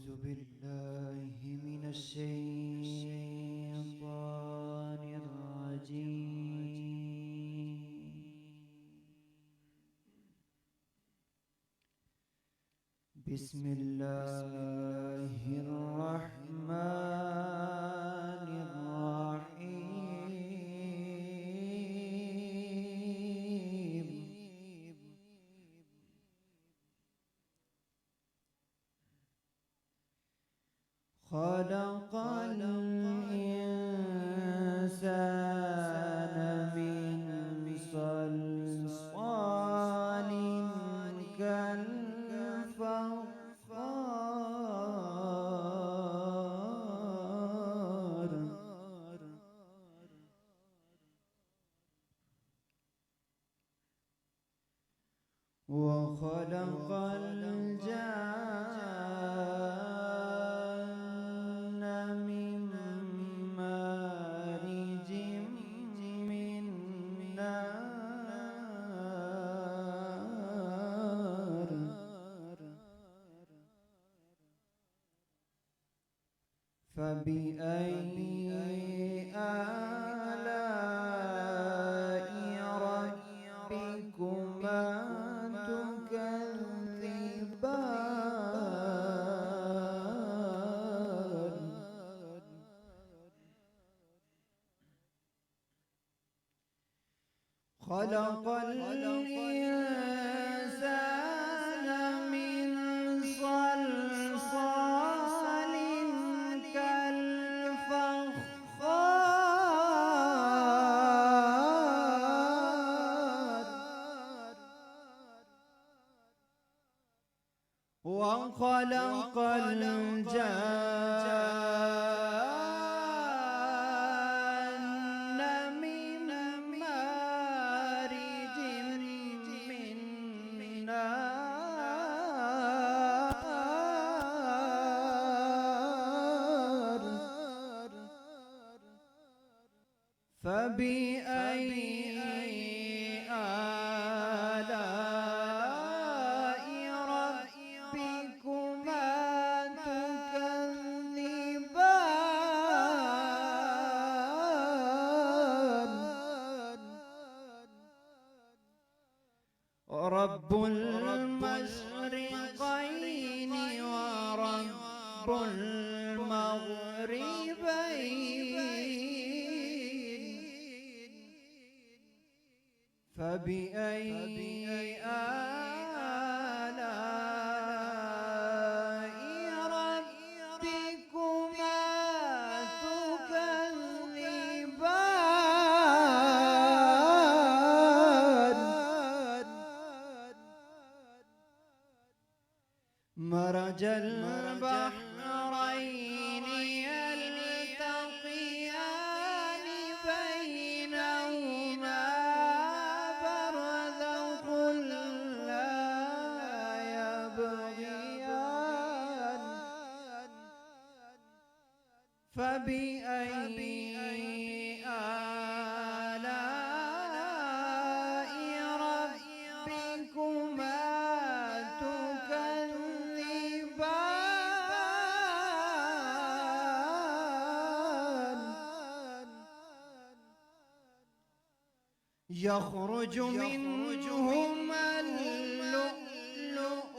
أعوذ بالله من الشيطان الرجيم. بسم الله الرحمن الرحيم. خلق الإنسان من صلصال كالفخار وخلق الجان من مارج من نار فبأي آلاء ربكما تكذبان خلق الإنسان من صلصال كالفخار وخلق الجان من مارج من نار فبأي آلاء ربكما تكذبان رب المشرقين ورب المغربين فبأي آلاء ربكما تكذبان مرج البحرين يلتقيان بينهما برزخ لا يبغيان فبأي آلاء ربكما يخرج منهما اللؤلؤ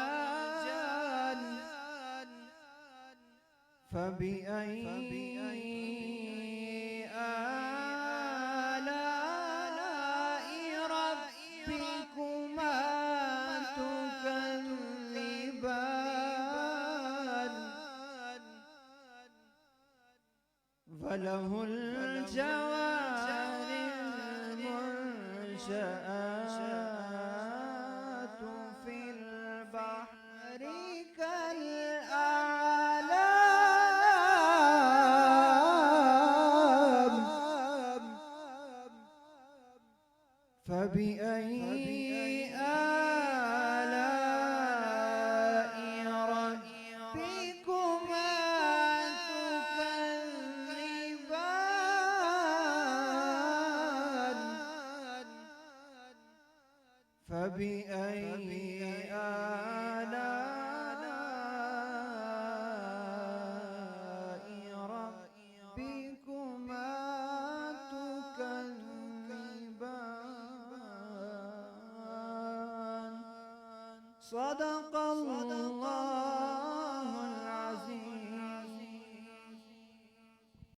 والمرجان فبأي آلاء ربكما تكذبان وله الجوار المنشآت في البحر كالأعلام فبأي آلاء ربكما تكذبان فبأي آلاء صدق الله